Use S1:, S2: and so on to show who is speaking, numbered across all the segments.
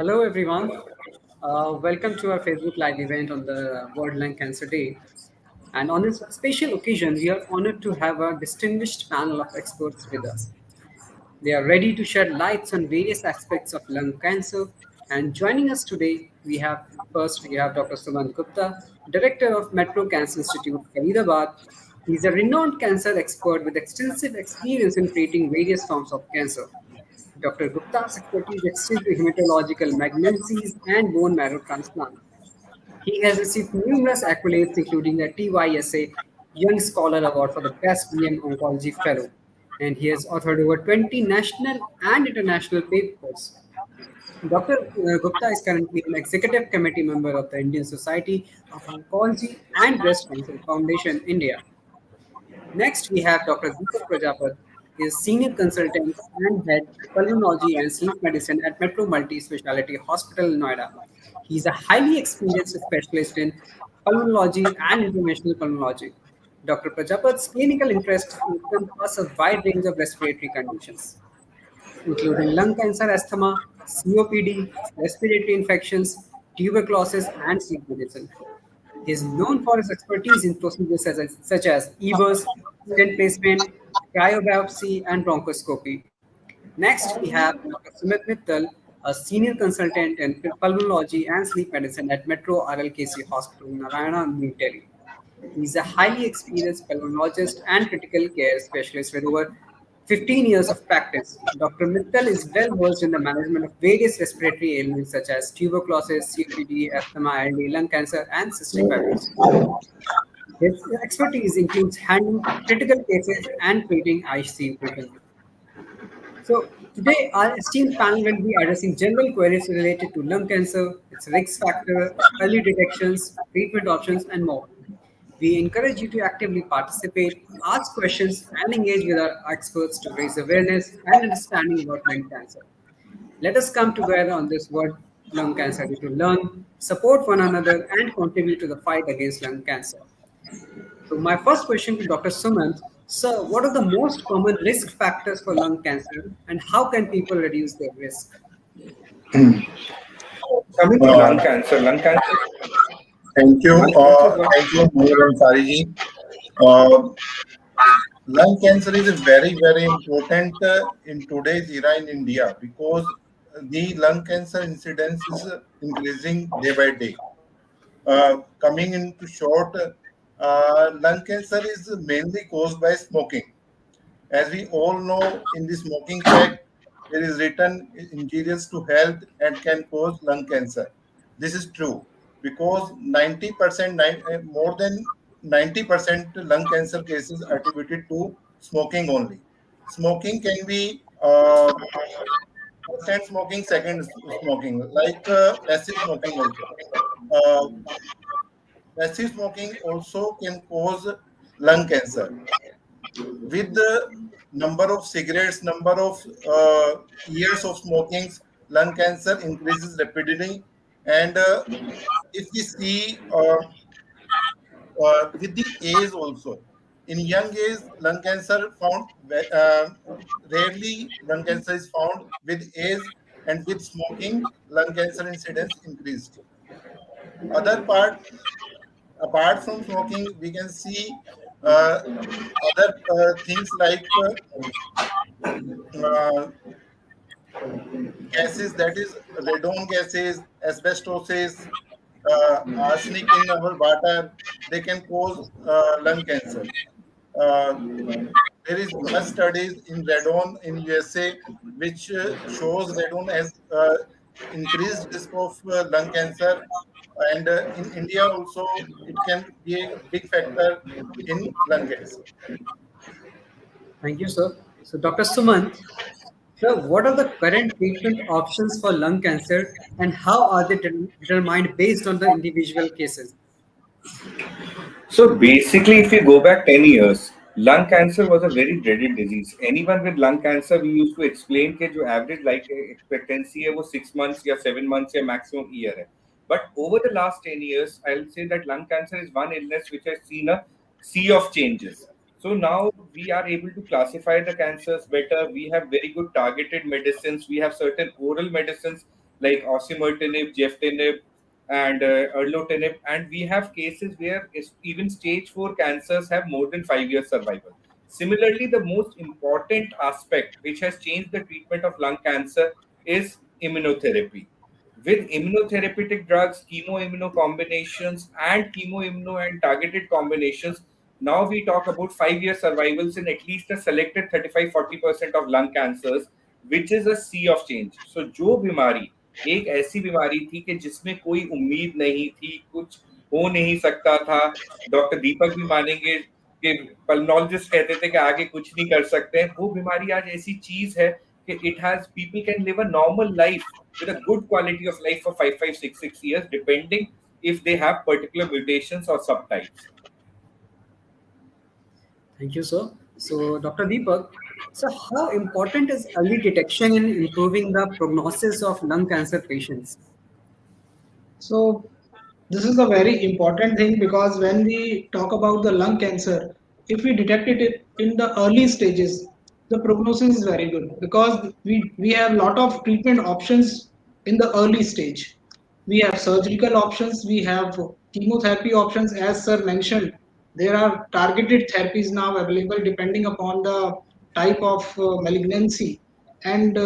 S1: Hello, everyone. Welcome to our Facebook Live event on the World Lung Cancer Day. And on this special occasion, we are honored to have a distinguished panel of experts with us. They are ready to shed lights on various aspects of lung cancer. And joining us today, we have Dr. Sumant Gupta, Director of Metro Cancer Institute, Faridabad. He's a renowned cancer expert with extensive experience in treating various forms of cancer. Dr. Gupta's expertise extends to hematological malignancies and bone marrow transplant. He has received numerous accolades, including the TYSA Young Scholar Award for the Best VM Oncology Fellow, and he has authored over 20 national and international papers. Dr. Gupta is currently an executive committee member of the Indian Society of Oncology and Breast Cancer Foundation, India. Next, we have Dr. Deepak Prajapat. He is senior consultant and head pulmonology and sleep medicine at Metro Multi Speciality Hospital, Noida. He is a highly experienced specialist in pulmonology and interventional pulmonology. Dr. Prajapat's clinical interests encompass a wide range of respiratory conditions, including lung cancer, asthma, COPD, respiratory infections, tuberculosis, and sleep medicine. He is known for his expertise in procedures such as EBUS, stent placement, cryobiopsy, and bronchoscopy. Next, we have Dr. Sumit Mittal, a senior consultant in pulmonology and sleep medicine at Metro RLKC Hospital, Narayana, New Delhi. He is a highly experienced pulmonologist and critical care specialist with over 15 years of practice. Dr. Mittal is well versed in the management of various respiratory ailments such as tuberculosis, COPD, asthma, ILD, lung cancer, and cystic fibrosis. His expertise includes handling critical cases and treating ICU patients. So, today our esteemed panel will be addressing general queries related to lung cancer, its risk factor, early detections, treatment options, and more. We encourage you to actively participate, ask questions, and engage with our experts to raise awareness and understanding about lung cancer. Let us come together on this World Lung Cancer Day to learn, support one another, and contribute to the fight against lung cancer. So, my first question to Dr. Sumant, sir, what are the most common risk factors for lung cancer, and how can people reduce their risk?
S2: Coming to lung cancer,
S3: Thank you.
S2: lung cancer is one.
S3: Thank you, Moor Ansari ji. Uh, Lung cancer is a very important in today's era in India because the lung cancer incidence is increasing day by day. Coming into short, lung cancer is mainly caused by smoking. As we all know, in the smoking fact, there is written injurious to health and can cause lung cancer. This is true because 90%, more than 90% lung cancer cases are attributed to smoking only. Smoking can be first hand smoking, second smoking, like passive smoking also. Uh, Passive smoking also can cause lung cancer with the number of cigarettes, number of years of smoking, lung cancer increases rapidly. And if we see with the age also, in young age, lung cancer found rarely lung cancer is found with age, and with smoking, lung cancer incidence increased. Other part, apart from smoking, we can see other things like uh, gases, that is radon gases, asbestosis, arsenic in our water, they can cause lung cancer. Uh, there is much studies in radon in USA which shows radon has increased risk of lung cancer, and in India also it can be a big factor in lung cancer.
S1: Thank you, sir. So, Dr. Sumant, sir, what are the current treatment options for lung cancer, and how are they determined based on the individual cases?
S2: So basically, if we go back 10 years, lung cancer was a very dreaded disease. Anyone with lung cancer, we used to explain that your average life expectancy है वो 6 months या 7 months या maximum year है. But over the last 10 years, I'll say that lung cancer is one illness which has seen a sea of changes. So now we are able to classify the cancers better. We have very good targeted medicines. We have certain oral medicines like osimertinib, geftinib, and erlotinib. And we have cases where even stage 4 cancers have more than 5 years survival. Similarly, the most important aspect which has changed the treatment of lung cancer is immunotherapy. With immunotherapeutic drugs, chemoimmuno combinations, and chemoimmuno and targeted combinations, now we talk about 5 year survivals in at least a selected 35-40% of lung cancers, which is a sea of change. So जो बीमारी एक ऐसी बीमारी थी कि जिसमें कोई उम्मीद नहीं थी, कुछ हो नहीं सकता था, डॉक्टर दीपक भी मानेंगे कि पल्मोलॉजिस्ट कहते थे कि आगे कुछ नहीं कर सकते हैं, वो बीमारी आज ऐसी चीज है कि it has people can live a normal life with a good quality of life for 5, 5, 6 years, depending if they have particular mutations or subtypes.
S1: Thank you, sir. So, Dr. Deepak, so how important is early detection in improving the prognosis of lung cancer patients?
S4: So this is a very important thing because when we talk about the lung cancer, if we detect it in the early stages, the prognosis is very good because we have a lot of treatment options in the early stage. We have surgical options, we have chemotherapy options, as sir mentioned. There are targeted therapies now available depending upon the type of malignancy. And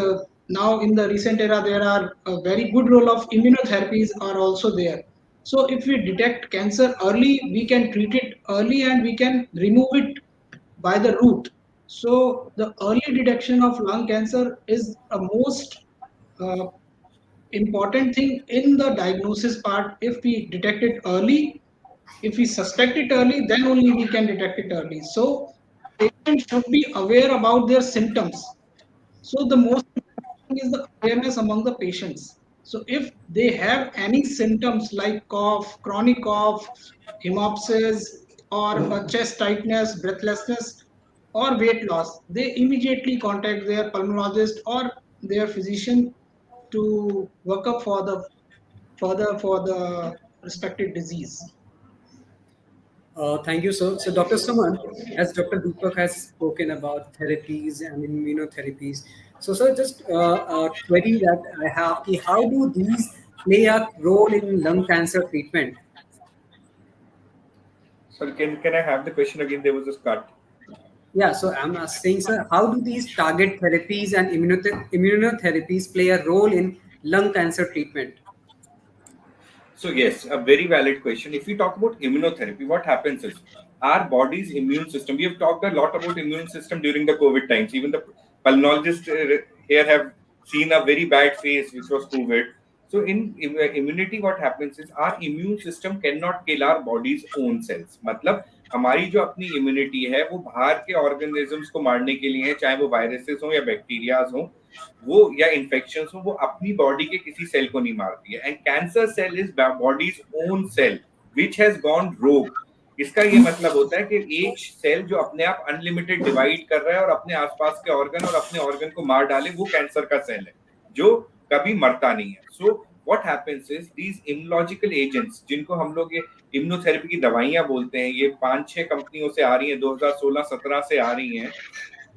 S4: now in the recent era, there are a very good role of immunotherapies are also there. So if we detect cancer early, we can treat it early and we can remove it by the root. So the early detection of lung cancer is a most uh, important thing in the diagnosis part. If we detect it early, if we suspect it early, then only we can detect it early. So patients should be aware about their symptoms. So the most important thing is the awareness among the patients. So if they have any symptoms like cough, chronic cough, hemoptysis, or a chest tightness, breathlessness, or weight loss, they immediately contact their pulmonologist or their physician to work up for the further for the respected disease.
S1: Thank you, sir. So, Dr. Suman, as Dr. Deepak has spoken about therapies and immunotherapies, so sir, just a query that I have: ki how do these play a role in lung cancer treatment?
S2: So can I have the question again? There was a cut.
S1: Yeah, so I'm saying, sir, how do these target therapies and immunotherapies play a role in lung cancer treatment?
S2: So yes, a very valid question. If we talk about immunotherapy, what happens is our body's immune system. We have talked a lot about immune system during the COVID times. Even the pulmonologists here have seen a very bad phase, which was COVID. So in immunity, what happens is our immune system cannot kill our body's own cells. मतलब हमारी जो अपनी immunity है वो बाहर के organisms को मारने के लिए है, चाहे वो वायरसेस हो या बैक्टीरियाज हो, वो या इन्फेक्शन हो, वो अपनी बॉडी के किसी सेल को नहीं मारती है. And cancer cell is body's own cell which has gone rogue. इसका ये मतलब होता है कि एक सेल जो अपने आप अनलिमिटेड डिवाइड कर रहा है और अपने आसपास के ऑर्गन और अपने ऑर्गन को मार डाले, वो कैंसर का सेल है जो कभी मरता नहीं है. So what happens is these immunological agents, जिनको हम लोग ये इम्यूनोथेरेपी की दवाइयां बोलते हैं, ये 5-6 कंपनियों से आ रही हैं, 2016-17 से आ रही हैं.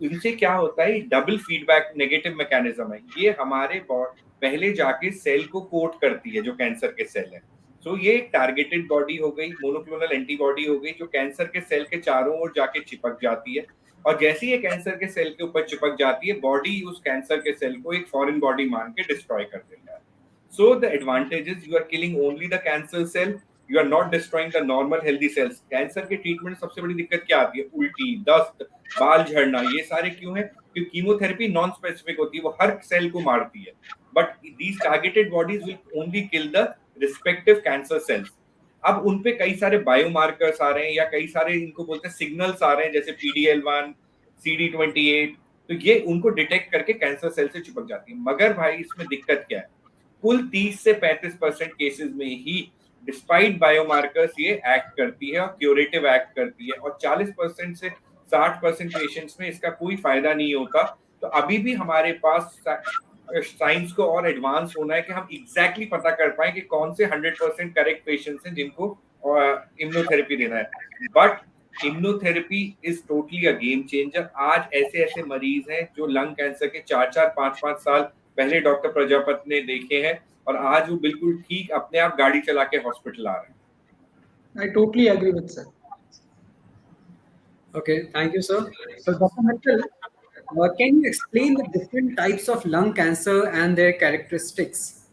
S2: इनसे क्या होता है, डबल फीडबैक नेगेटिव मैकेनिज्म है. ये हमारे पहले जाके सेल को कोट करती है जो कैंसर के सेल है. सो ये एक टारगेटेड बॉडी हो गई, मोनोक्लोनल एंटीबॉडी हो गई, जो कैंसर के सेल के चारों ओर जाके चिपक जाती है. और जैसे ही ये कैंसर के सेल के ऊपर चिपक जाती है, बॉडी उस कैंसर के सेल को एक फॉरेन बॉडी मान के डिस्ट्रॉय कर देता है. So the advantage is you are killing only the cancer cell. You are not destroying the normal healthy cells. Cancer के ट्रीटमेंट सबसे बड़ी दिक्कत क्या आती है? उल्टी, दस्त, बाल झड़ना. ये सारे क्यों है? क्योंकि कीमोथेरेपी नॉन स्पेसिफिक होती है, वो हर सेल को मारती है. But these targeted bodies will only kill the respective cancer cells. अब उन पे कई सारे बायोमार्कर्स आ रहे हैं या कई सारे इनको बोलते हैं सिग्नल्स आ रहे हैं, जैसे PD-L1, CD28. तो ये उनको डिटेक्ट करके कैंसर सेल से चिपक जाती है. मगर भाई इसमें दिक्कत क्या है? कुल 30 से 35% केसेस में ही डिस्पाइट बायोमार्कर्स ये एक्ट करती है और क्यूरेटिव एक्ट करती है, और 40% से 60% पेशेंट्स में इसका कोई फायदा नहीं होता. तो अभी भी हमारे पास साइंस को और एडवांस होना है कि हम एग्जैक्टली पता कर पाए कि कौन से 100% करेक्ट पेशेंट्स हैं जिनको इम्यूनोथेरेपी देना है. But immunotherapy is totally a game changer. आज ऐसे ऐसे मरीज हैं जो लंग कैंसर के 4-4, 5-5 साल पहले डॉक्टर प्रजापत ने देखे हैं, और आज वो बिल्कुल ठीक अपने आप गाड़ी चला के हॉस्पिटल आ रहे हैं।
S4: I totally agree with sir.
S1: Okay, thank you, sir. So, Dr. Mitchell, can you explain the different types of lung cancer and their characteristics?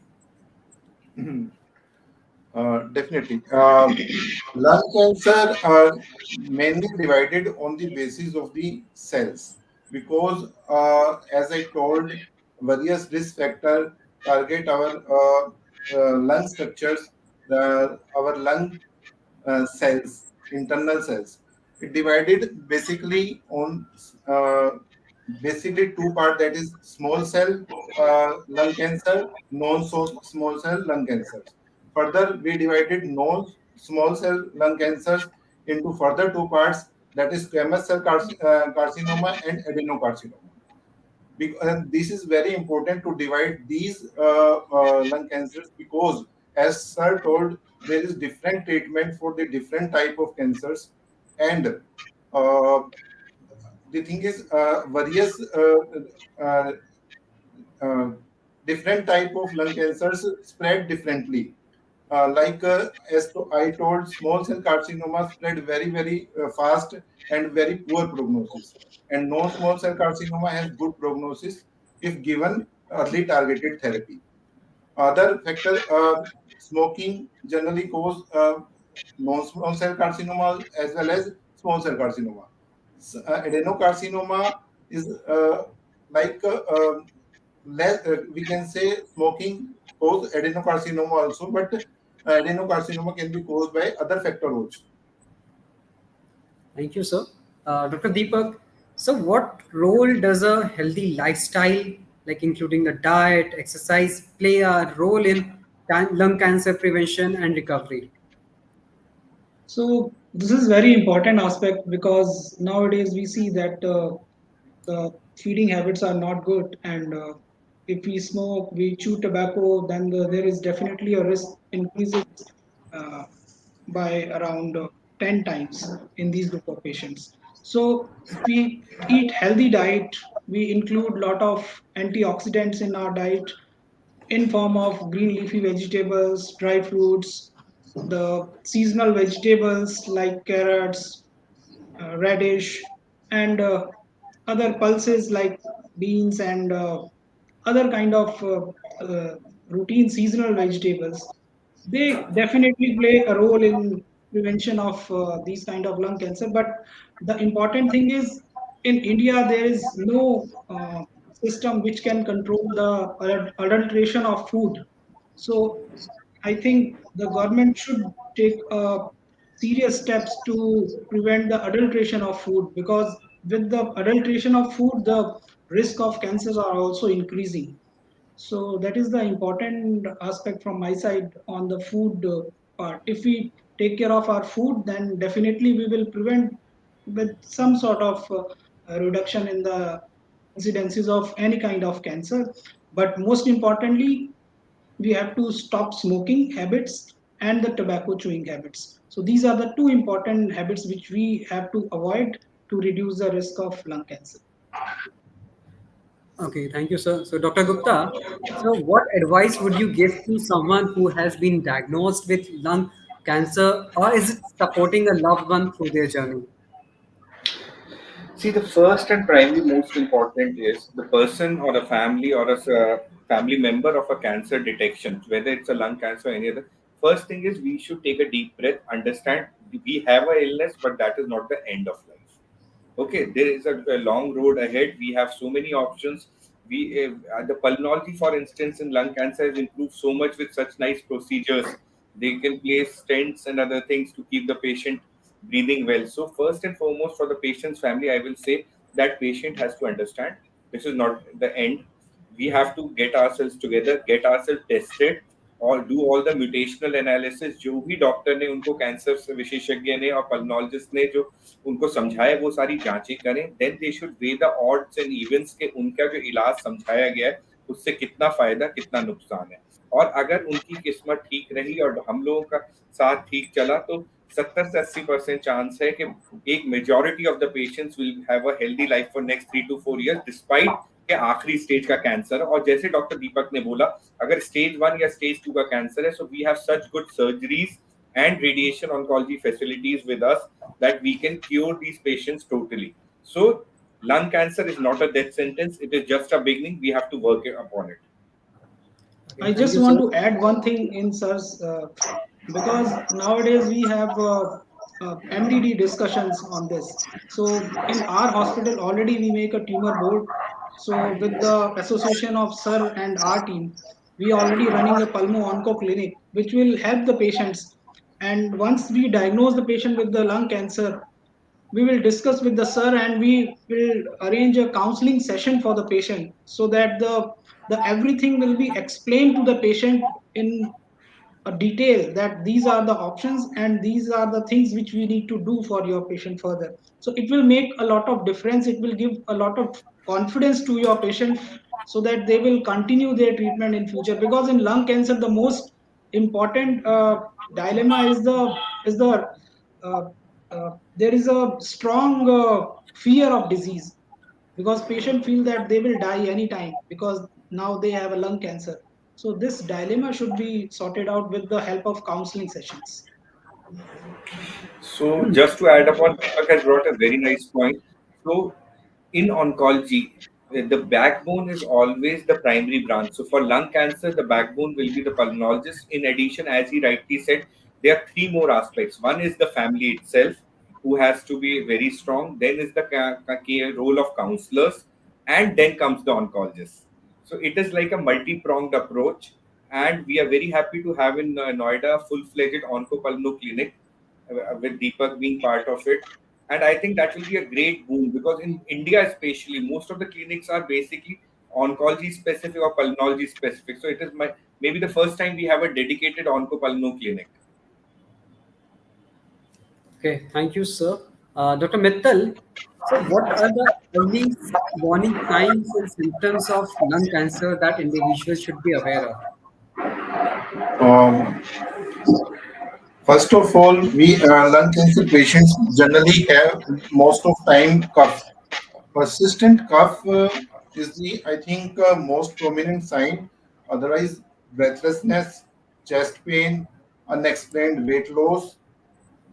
S3: Definitely. Lung cancer are mainly divided on the basis of the cells because, as I told, various risk factors target our lung structures, our lung cells, internal cells. It divided basically on uh, basically two part, that is small cell lung cancer, non-small cell lung cancers. Further, we divided non-small cell lung cancers into further two parts, that is squamous cell carcinoma and adenocarcinoma. This is very important to divide these lung cancers because, as sir told, there is different treatment for the different type of cancers, and uh, the thing is various uh, uh, different type of lung cancers spread differently. I told, small cell carcinoma spread very fast and very poor prognosis, and non-small cell carcinoma has good prognosis if given early targeted therapy. Other factor, smoking generally cause non-small cell carcinoma as well as small cell carcinoma. Adenocarcinoma is like less. We can say smoking cause adenocarcinoma also, but adenocarcinoma can be caused by other factor also.
S1: Thank you, sir. Dr. Deepak, so what role does a healthy lifestyle, like including the diet, exercise, play a role in lung cancer prevention and recovery?
S4: So this is very important aspect because nowadays we see that the feeding habits are not good, and if we smoke, we chew tobacco, then there is definitely a risk increases uh, by around 10 times in these group of patients. So if we eat healthy diet, we include lot of antioxidants in our diet in form of green leafy vegetables, dry fruits, the seasonal vegetables like carrots, radish, and other pulses like beans and other kind of routine seasonal vegetables. They definitely play a role in prevention of these kind of lung cancer. But the important thing is, in India there is no system which can control the adulteration of food. So I think the government should take serious steps to prevent the adulteration of food, because with the adulteration of food, the risk of cancers are also increasing. So that is the important aspect from my side on the food part. If we take care of our food, then definitely we will prevent with some sort of reduction in the incidences of any kind of cancer. But most importantly, we have to stop smoking habits and the tobacco chewing habits. So these are the two important habits which we have to avoid to reduce the risk of lung cancer.
S1: Okay, thank you, sir. So, Dr. Gupta, so what advice would you give to someone who has been diagnosed with lung cancer, or is it supporting a loved one through their journey?
S2: See, the first and primary most important is the person or a family or a family member of a cancer detection, whether it's a lung cancer or any other. First thing is we should take a deep breath, understand we have a illness, but that is not the end of life. Okay, there is a long road ahead. We have so many options. The pulmonology, for instance, in lung cancer has improved so much with such nice procedures. They can place stents and other things to keep the patient breathing well. So first and foremost, for the patient's family, I will say that patient has to understand this is not the end. We have to get ourselves together, get ourselves tested, और do all the mutational analysis जो भी doctor ने उनको cancer से विशेषज्ञ ने और पल्मोलॉजिस्ट ने जो उनको समझाया वो सारी जांचें करें, then they should weigh the odds and events के उनका जो इलाज समझाया गया है उससे कितना फायदा कितना नुकसान है। और अगर उनकी किस्मत ठीक रही और हम लोगों का साथ ठीक चला तो 70 से 80% चांस है कि एक majority of the patients will have a healthy life for next 3 to 4 years despite के आखिरी स्टेज का कैंसर, और जैसे डॉक्टर दीपक ने बोला, अगर स्टेज 1 या स्टेज 2 का कैंसर है, so we have such good surgeries and radiation oncology facilities with us that we can cure these patients totally. So lung cancer is not a death sentence, it is just a beginning, we have to work upon it.
S1: Okay,
S4: I
S1: thank
S4: just
S1: you,
S4: want
S1: sir.
S4: to add one thing in, sirs, because nowadays we have MDD discussions on this. So in our hospital already we make a tumor board. So with the association of sir and our team, we already running a pulmo onco clinic, which will help the patients. And once we diagnose the patient with the lung cancer, we will discuss with the sir and we will arrange a counseling session for the patient so that the everything will be explained to the patient in a detail that these are the options and these are the things which we need to do for your patient further. So it will make a lot of difference, it will give a lot of confidence to your patient so that they will continue their treatment in future, because in lung cancer the most important dilemma is the uh, there is a strong fear of disease, because patient feel that they will die anytime because now they have a lung cancer. So this dilemma should be sorted out with the help of counseling sessions.
S2: So just to add upon, Deepak has brought a very nice point. So in oncology, the backbone is always the primary branch. So for lung cancer, the backbone will be the pulmonologist. In addition, as he rightly said, there are three more aspects. One is the family itself, who has to be very strong. Then is the role of counselors, and then comes the oncologist. So it is like a multi-pronged approach, and we are very happy to have in Noida a full-fledged oncopulmo clinic with Deepak being part of it. And I think that will be a great boom, because in India, especially, most of the clinics are basically oncology specific or pulmonology specific. So it is maybe the first time we have a dedicated oncopulmo clinic.
S1: Okay, thank you, sir. Dr. Mittal, so what are the early warning signs and symptoms of lung cancer that individuals should be aware of?
S3: Um, First of all, we lung cancer patients generally have most of time cough. Persistent cough is the, I think, most prominent sign. Otherwise, breathlessness, chest pain, unexplained weight loss,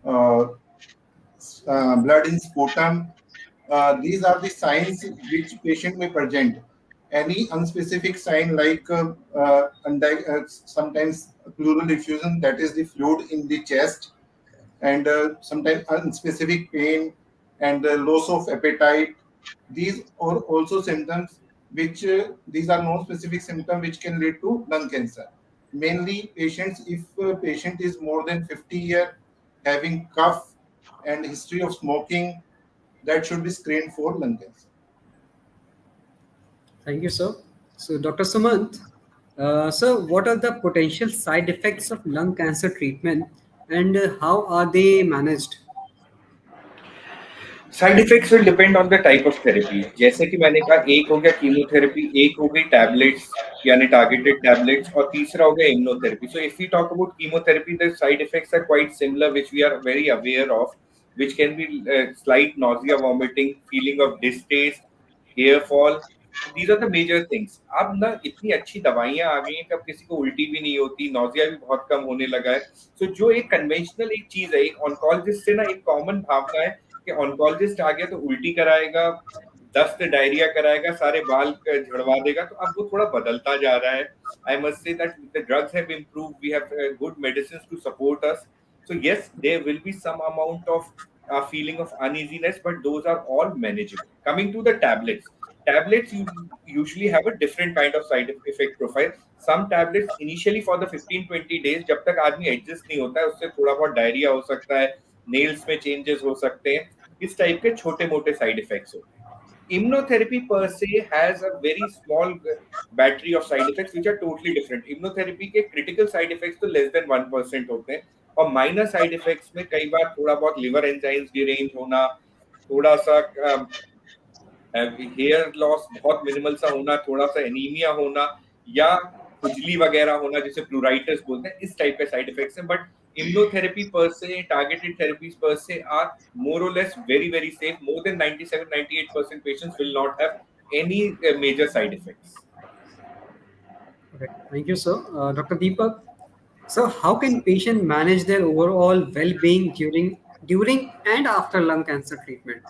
S3: uh, blood in sputum. These are the signs which patient may present. Any unspecific sign like sometimes pleural effusion, that is the fluid in the chest, and sometimes unspecific pain and loss of appetite. These are also symptoms which these are non-specific symptoms which can lead to lung cancer. Mainly patients, if patient is more than 50 years, having cough and history of smoking, that should be screened for lung cancer.
S1: Thank you, sir. So, Dr. Sumant, sir, what are the potential side effects of lung cancer treatment and how are they managed?
S2: Side effects will depend on the type of therapy, जैसे कि मैंने कहा, एक हो गया chemotherapy, एक हो गई टैबलेट्स यानी टारगेटेड टैबलेट्स, और तीसरा हो गया immunotherapy. So if we talk about chemotherapy, the side effects are quite similar which we are very aware of, which can be slight nausea, vomiting, feeling of distaste, hair fall. These are the major things. अब ना इतनी अच्छी दवाइयां आ गई हैं कि अब किसी को उल्टी भी नहीं होती, नोजिया भी बहुत कम होने लगा है. सो जो एक कन्वेंशनल एक चीज है, एक ऑन्कोलॉजिस्ट से ना एक कॉमन भावना है कि ऑन्कोलॉजिस्ट आ गया तो उल्टी कराएगा, दस्त डायरिया कराएगा, सारे बाल झड़वा देगा. तो अब वो थोड़ा बदलता जा रहा है. I must say that the drugs have improved, we have good medicine to support us. So yes, there will be some amount of feeling of uneasiness, but those are all manageable. Coming to the tablets, tablets usually have a different kind of side effect profile. Some tablets initially for the 15-20 days, जब तक आदमी adjust नहीं होता है, उससे थोड़ा बहुत diarrhoea हो सकता है, नेल्स में चेंजेस हो सकते हैं, इस टाइप के छोटे मोटे साइड इफेक्ट्स होते हैं. Immunotherapy per se has a very small battery of side effects which are totally different. Immunotherapy के critical side effects तो less than 1% होते हैं, और माइनर साइड इफेक्ट्स में कई बार थोड़ा बहुत लिवर एंजाइम्स डिरेंज होना, थोड़ा सा हेयर लॉस बहुत मिनिमल सा होना, थोड़ा सा एनीमिया होना, या खुजली वगैरह होना जिसे प्लूराइटिस बोलते हैं, इस टाइप के साइड इफेक्ट्स हैं. बट इम्यूनोथेरेपी पर से, टारगेटेड थेरेपीज पर से are more or less very very safe. More than 97-98% patients will not have any major side effects.
S1: Okay, thank you, sir. Dr. Deepak, so how can patient manage their overall well-being during and after lung cancer treatment?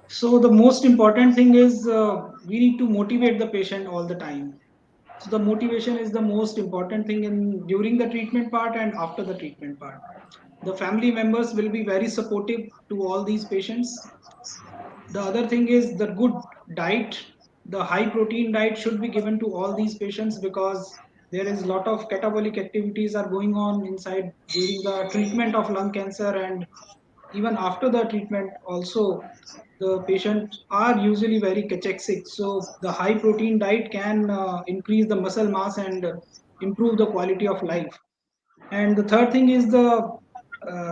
S4: So the most important thing is we need to motivate the patient all the time. So the motivation is the most important thing in during the treatment part and after the treatment part. The family members will be very supportive to all these patients. The other thing is the good diet. The high protein diet should be given to all these patients because there is a lot of catabolic activities are going on inside during the treatment of lung cancer, and even after the treatment also the patients are usually very cachexic. So the high protein diet can increase the muscle mass and improve the quality of life. And the third thing is the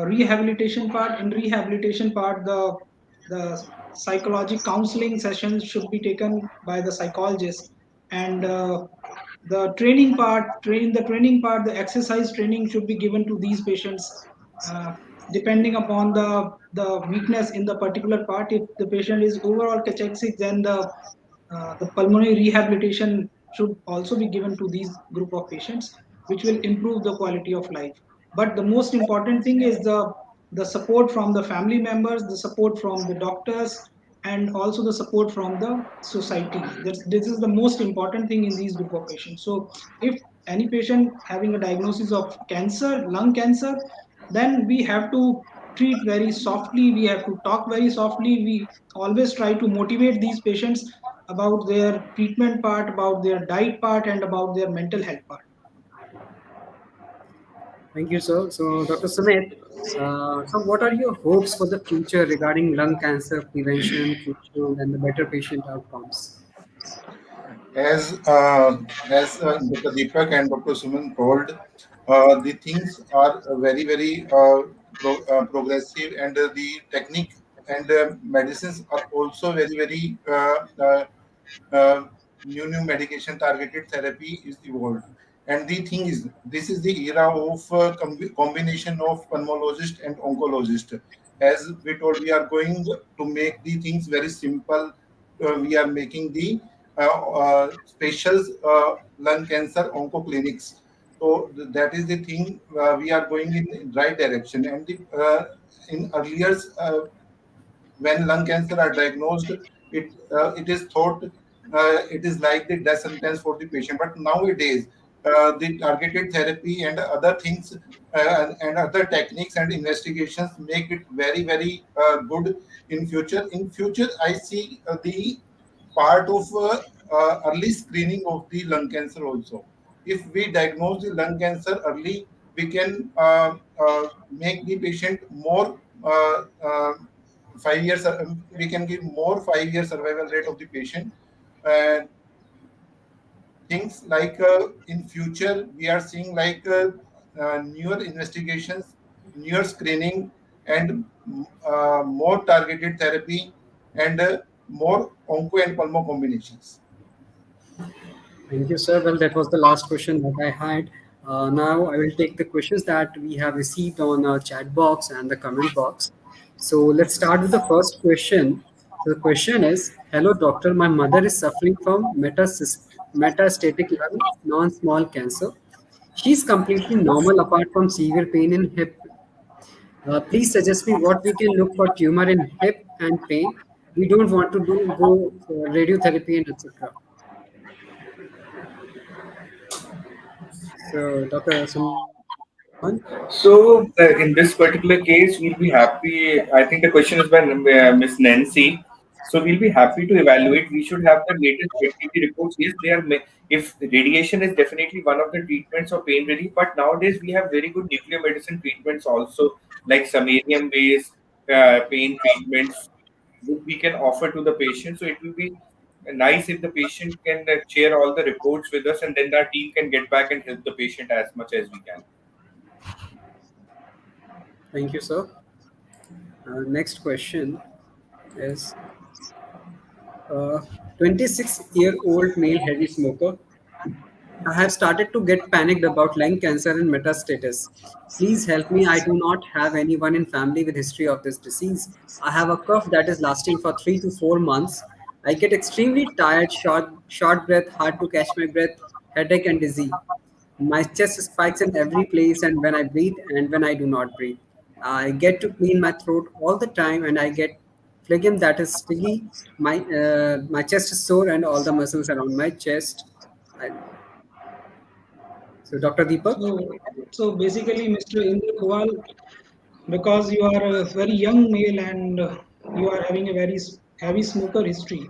S4: rehabilitation part. In rehabilitation part, the psychological counseling sessions should be taken by the psychologist, and the training part train the training part the exercise training should be given to these patients, uh, depending upon the weakness in the particular part. If the patient is overall cachexic, then the pulmonary rehabilitation should also be given to these group of patients, which will improve the quality of life. But the most important thing is the support from the family members, the support from the doctors, and also the support from the society. This is the most important thing in these group of patients. So if any patient having a diagnosis of cancer, lung cancer, then we have to treat very softly, we have to talk very softly. We always try to motivate these patients about their treatment part, about their diet part, and about their mental health part.
S1: Thank you, sir. So, Dr. Sumit, so what are your hopes for the future regarding lung cancer prevention, control, and the better patient outcomes?
S3: As Dr. Deepak and Dr. Suman told, the things are very progressive, and the technique and medicines are also very uh, new medication targeted therapy is evolved. And the thing is, this is the era of combination of pulmonologist and oncologist. As we told, we are going to make the things very simple. We are making the special lung cancer onco clinics. So that is the thing. We are going in right direction. And in earlier when lung cancer are diagnosed, it is thought it is like the death sentence for the patient. But nowadays, the targeted therapy and other things and other techniques and investigations make it very good in future. In future, I see the part of early screening of the lung cancer also. If we diagnose the lung cancer early, we can make the patient more 5 years. We can give more 5 year survival rate of the patient. And things like in future, we are seeing like newer investigations, newer screening, and more targeted therapy, and more onco and pulmo combinations.
S1: Thank you, sir. Well, that was the last question that I had. Now I will take the questions that we have received on chat box and the comment box. So let's start with the first question. So the question is, hello doctor, my mother is suffering from metastatic lung non-small cancer. She's completely normal apart from severe pain in hip. Please suggest me what we can look for tumor in hip and pain. We don't want to go for radiotherapy and etc. So, Dr. Suman,
S2: So, in this particular case, we'll be happy. I think the question is by Miss Nancy. So, we'll be happy to evaluate. We should have the latest fertility reports. Yes, they are. If radiation is definitely one of the treatments of pain relief, but nowadays we have very good nuclear medicine treatments also, like samarium-based pain treatments, which we can offer to the patient. So, it will be nice if the patient can share all the reports with us, and then our team can get back and help the patient as much as we can.
S1: thank you, sir. Next question is 26-year-old male heavy smoker. I have started to get panicked about lung cancer and metastasis. Please help me. I do not have anyone in family with history of this disease. I have a cough that is lasting for 3 to 4 months. I get extremely tired, short breath, hard to catch my breath, headache, and dizzy. My chest spikes in every place, and when I breathe and when I do not breathe. I get to clean my throat all the time, and I get phlegm that is sticky. My chest is sore, and all the muscles around my chest. I, so, Dr. Deepak.
S4: So, so basically, Mr. Indra Kowal, because you are a very young male and you are having a very heavy smoker history.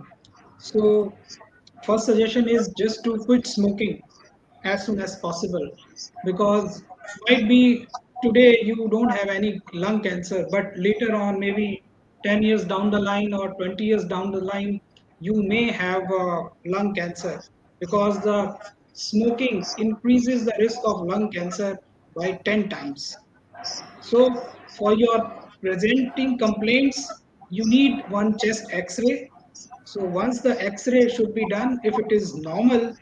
S4: So, first suggestion is just to quit smoking as soon as possible, because might be today you don't have any lung cancer, but later on, maybe 10 years down the line or 20 years down the line, you may have lung cancer, because the smoking increases the risk of lung cancer by 10 times. So for your presenting complaints, you need one chest X-ray. So once the X-ray should be done, if it is normal,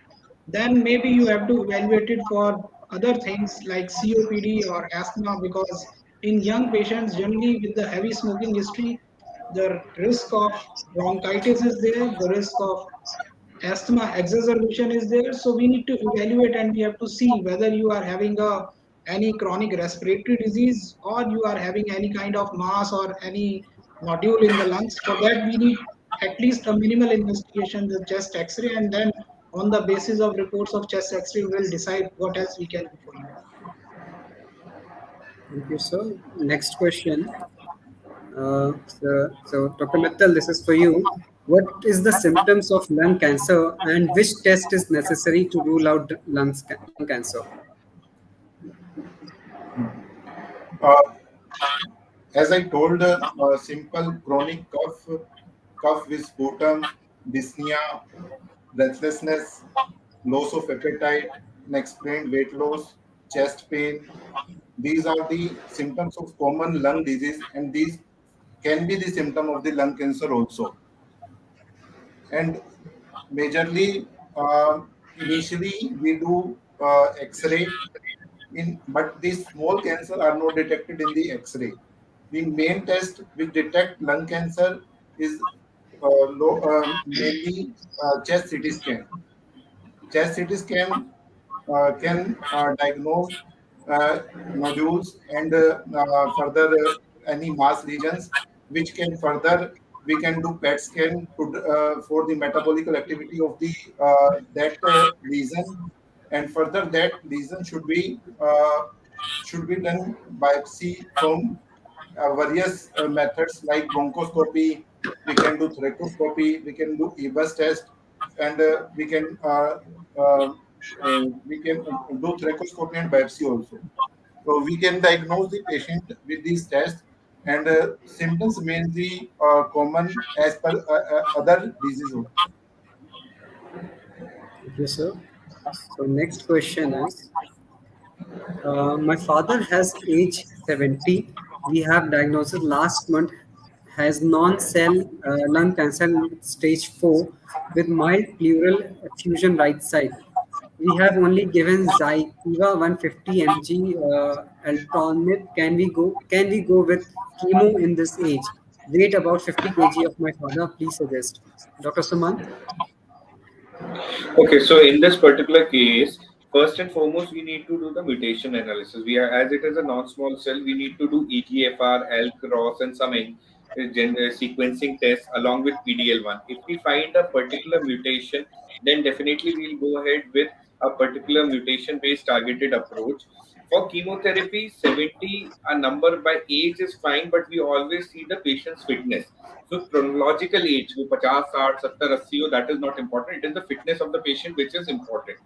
S4: then maybe you have to evaluate it for other things like COPD or asthma, because in young patients, generally with the heavy smoking history, the risk of bronchitis is there, the risk of asthma exacerbation is there. So we need to evaluate and we have to see whether you are having any chronic respiratory disease or you are having any kind of mass or any nodule in the lungs. For that, we need at least a minimal investigation, the chest X-ray, and then on the basis of reports of chest X-ray, we will decide what else we can do for you.
S1: Thank you, sir. Next question. So, Dr. Mittal, this is for you. What is the symptoms of lung cancer, and which test is necessary to rule out lung cancer?
S3: Uh, as I told, simple chronic cough with sputum, dyspnea, breathlessness, loss of appetite, unexplained weight loss, chest pain. These are the symptoms of common lung disease, and these can be the symptom of the lung cancer also. And majorly, initially we do X-ray but these small cancer are not detected in the X-ray. The main test which detect lung cancer is mainly chest CT scan. Chest CT scan can diagnose uh, nodules and further any mass lesions, which can further we can do PET scan for the metabolical activity of the that lesion, and further that lesion should be done biopsy from various methods like bronchoscopy. We can do thoracoscopy, we can do EBUS test, and uh, we can do thoracoscopy and biopsy also. So we can diagnose the patient with these tests, and symptoms mainly common as per other diseases.
S1: Thank you, sir. So, next question is my father has age 70. We have diagnosed last month has non-cell lung cancer stage 4 with mild pleural effusion right side. We have only given Zytiva 150 mg Altonib. Can we go with chemo in this age? Weight about 50 kg of my father. Please suggest. Dr. Sumant.
S2: Okay, so in this particular case, first and foremost, we need to do the mutation analysis. We are, as it is a non-small cell, we need to do EGFR, ALK, ROS, and some sequencing tests along with PDL1. If we find a particular mutation, then definitely we'll go ahead with a particular mutation-based targeted approach. For chemotherapy, 70 a number by age is fine, but we always see the patient's fitness. So chronological age, वो 50, 60, 70, 80 हो, that is not important. It is the fitness of the patient which is important.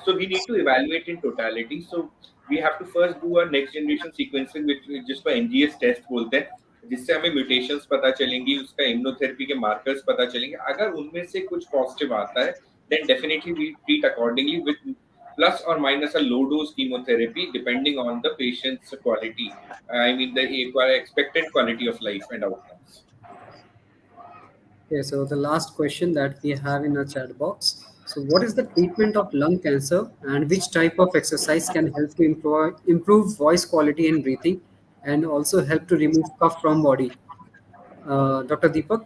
S2: So we need to evaluate in totality. So we have to first do a next generation sequencing which जिसको NGS test बोलते हैं, जिससे हमें mutations पता चलेंगी, उसका immunotherapy के markers पता चलेंगे. अगर उनमें से कुछ positive आता है, then definitely we treat accordingly with plus or minus a low dose chemotherapy depending on the patient's quality. I mean the expected quality of life and outcomes.
S1: Okay, so the last question that we have in our chat box. So, what is the treatment of lung cancer, and which type of exercise can help to improve voice quality and breathing, and also help to remove cough from body? Dr. Deepak.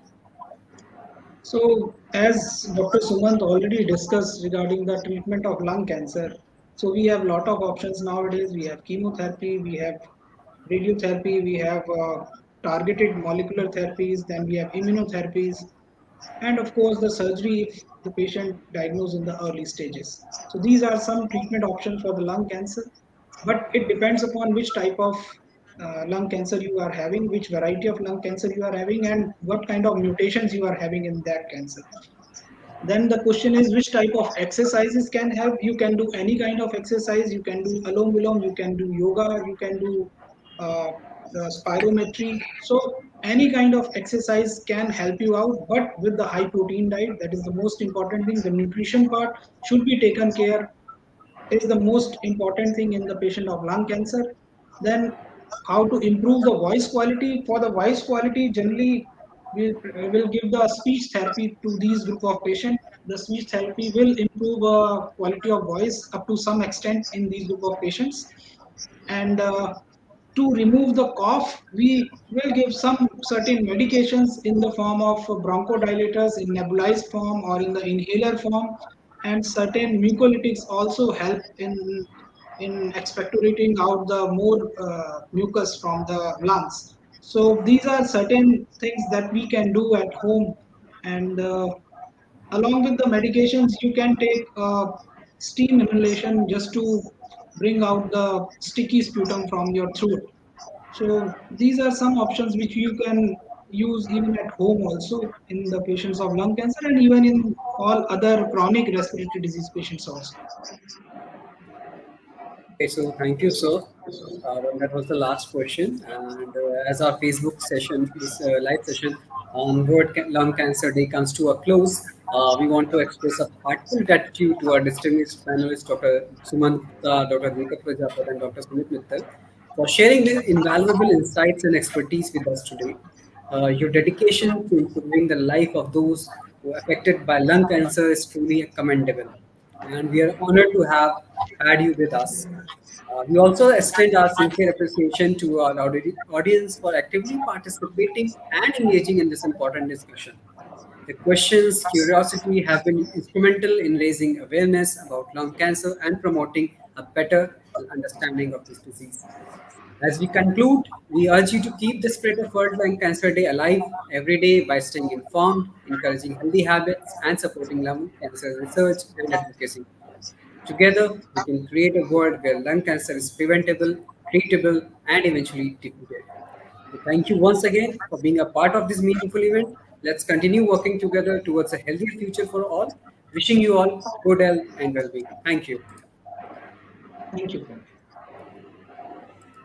S4: So, as Dr. Sumant already discussed regarding the treatment of lung cancer, so we have a lot of options nowadays. We have chemotherapy, we have radiotherapy, we have targeted molecular therapies, then we have immunotherapies, and of course the surgery if the patient diagnosed in the early stages. So these are some treatment options for the lung cancer, but it depends upon which type of lung cancer you are having, which variety of lung cancer you are having, and what kind of mutations you are having in that cancer. Then the question is which type of exercises can help. You can do any kind of exercise. You can do alom vilom, you can do yoga, you can do uh, spirometry. So any kind of exercise can help you out, but with the high protein diet, that is the most important thing. The nutrition part should be taken care, is the most important thing in the patient of lung cancer. Then how to improve the voice quality. For the voice quality, generally we will give the speech therapy to these group of patients. The speech therapy will improve quality of voice up to some extent in these group of patients. And to remove the cough, we will give some certain medications in the form of bronchodilators in nebulized form or in the inhaler form, and certain mucolytics also help in expectorating out the more mucus from the lungs. So these are certain things that we can do at home, and along with the medications, you can take steam inhalation just to bring out the sticky sputum from your throat. So these are some options which you can use even at home also in the patients of lung cancer and even in all other chronic respiratory disease patients also.
S1: Okay, so thank you, sir. Well, that was the last question. And as our Facebook session, this live session on Lung Cancer Day comes to a close, we want to express a heartfelt gratitude to our distinguished panelists, Dr. Sumant Gupta, Dr. Deepak Prajapati, and Dr. Sumit Mittal, for sharing their invaluable insights and expertise with us today. Your dedication to improving the life of those who are affected by lung cancer is truly commendable, and we are honored to have had you with us. We also extend our sincere appreciation to our audience for actively participating and engaging in this important discussion. The questions, curiosity have been instrumental in raising awareness about lung cancer and promoting a better understanding of this disease. As we conclude, we urge you to keep the spirit of World Lung Cancer Day alive every day by staying informed, encouraging healthy habits, and supporting lung cancer research and advocacy. Together, we can create a world where lung cancer is preventable, treatable, and eventually defeated. So thank you once again for being a part of this meaningful event. Let's continue working together towards a healthier future for all. Wishing you all good health and well being. Thank you.
S4: Thank you.